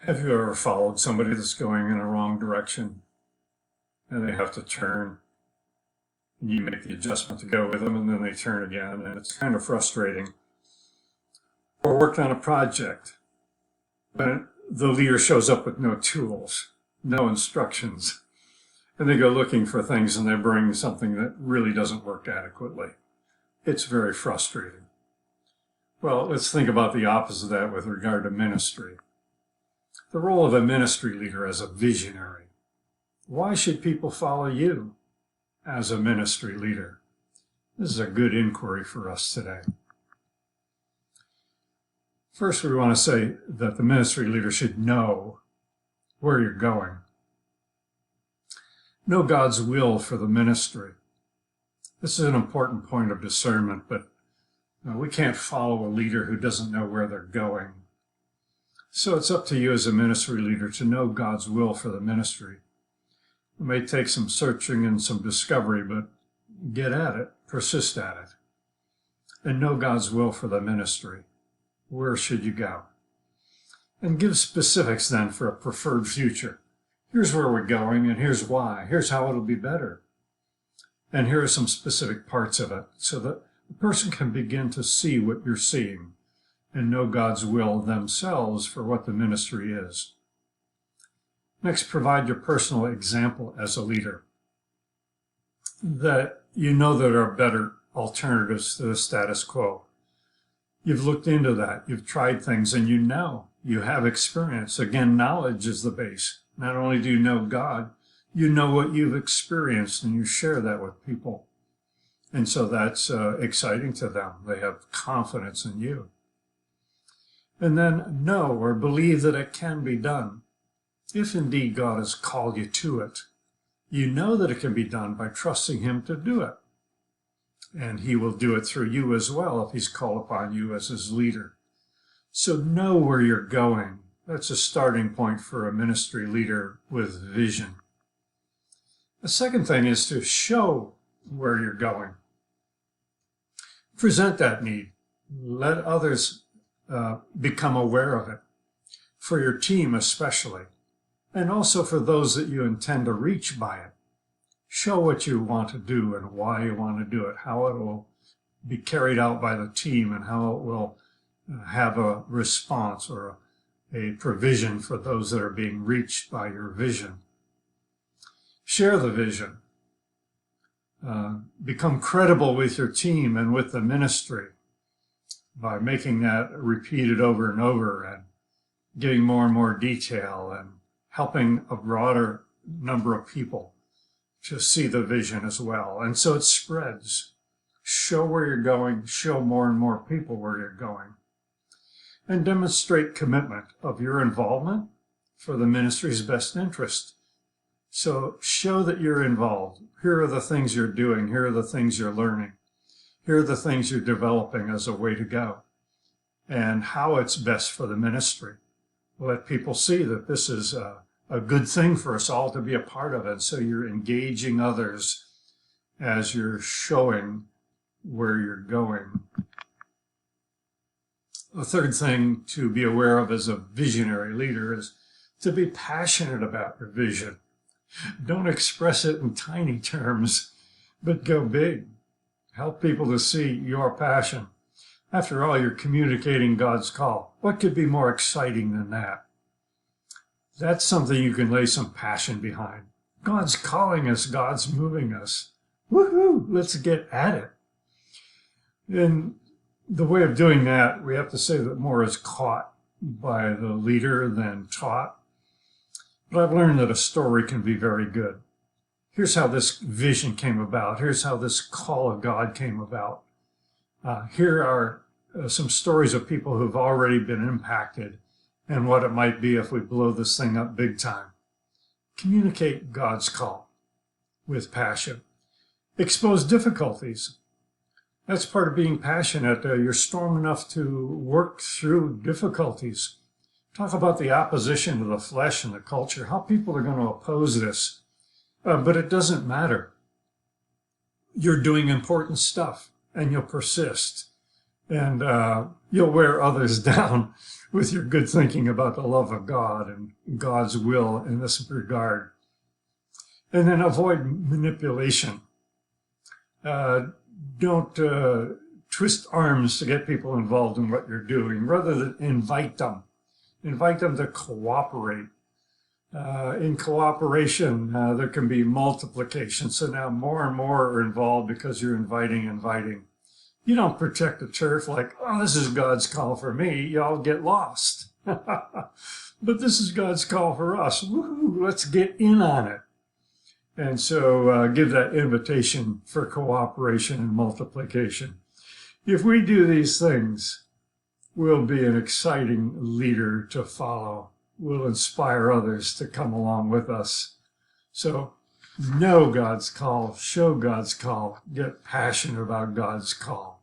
Have you ever followed somebody that's going in a wrong direction and they have to turn and you make the adjustment to go with them and then they turn again and it's kind of frustrating? Or worked on a project, but the leader shows up with no tools, no instructions, and they go looking for things and they bring something that really doesn't work adequately. It's very frustrating. Well, let's think about the opposite of that with regard to ministry. The role of a ministry leader as a visionary. Why should people follow you as a ministry leader? This is a good inquiry for us today. First, we want to say that the ministry leader should know where you're going. Know God's will for the ministry. This is an important point of discernment, but we can't follow a leader who doesn't know where they're going. So it's up to you as a ministry leader to know God's will for the ministry. It may take some searching and some discovery, but get at it, persist at it, and know God's will for the ministry. Where should you go? And give specifics then for a preferred future. Here's where we're going, and here's why. Here's how it'll be better. And here are some specific parts of it, so that the person can begin to see what you're seeing and know God's will themselves for what the ministry is. Next, provide your personal example as a leader, that you know there are better alternatives to the status quo. You've looked into that, you've tried things, and you know, you have experience. Again, knowledge is the base. Not only do you know God, you know what you've experienced, and you share that with people. And so that's exciting to them. They have confidence in you. And then know or believe that it can be done. If indeed God has called you to it, you know that it can be done by trusting Him to do it. And He will do it through you as well if He's called upon you as His leader. So know where you're going. That's a starting point for a ministry leader with vision. The second thing is to show where you're going. Present that need. Let others become aware of it, for your team especially, and also for those that you intend to reach by it. Show what you want to do and why you want to do it, how it will be carried out by the team, and how it will have a response or a provision for those that are being reached by your vision. Share the vision. Become credible with your team and with the ministry by making that repeated over and over and giving more and more detail and helping a broader number of people to see the vision as well. And so it spreads. Show where you're going, show more and more people where you're going. And demonstrate commitment of your involvement for the ministry's best interest. So show that you're involved. Here are the things you're doing. Here are the things you're learning. Here are the things you're developing as a way to go, and how it's best for the ministry. Let people see that this is a good thing for us all to be a part of it. So you're engaging others as you're showing where you're going. The third thing to be aware of as a visionary leader is to be passionate about your vision. Don't express it in tiny terms, but go big. Help people to see your passion. After all, you're communicating God's call. What could be more exciting than that? That's something you can lay some passion behind. God's calling us. God's moving us. Woohoo! Let's get at it. In the way of doing that, we have to say that more is caught by the leader than taught. But I've learned that a story can be very good. Here's how this vision came about. Here's how this call of God came about. Here are some stories of people who've already been impacted and what it might be if we blow this thing up big time. Communicate God's call with passion. Expose difficulties. That's part of being passionate. You're strong enough to work through difficulties. Talk about the opposition to the flesh and the culture, how people are going to oppose this. But it doesn't matter. You're doing important stuff, and you'll persist. And you'll wear others down with your good thinking about the love of God and God's will in this regard. And then avoid manipulation. Don't twist arms to get people involved in what you're doing. Rather than invite them to cooperate. In cooperation, there can be multiplication. So now more and more are involved because you're inviting. You don't protect the turf like, oh, this is God's call for me. Y'all get lost. But this is God's call for us. Woohoo, let's get in on it. And so give that invitation for cooperation and multiplication. If we do these things, we'll be an exciting leader to follow. We'll inspire others to come along with us. So know God's call, show God's call, get passionate about God's call.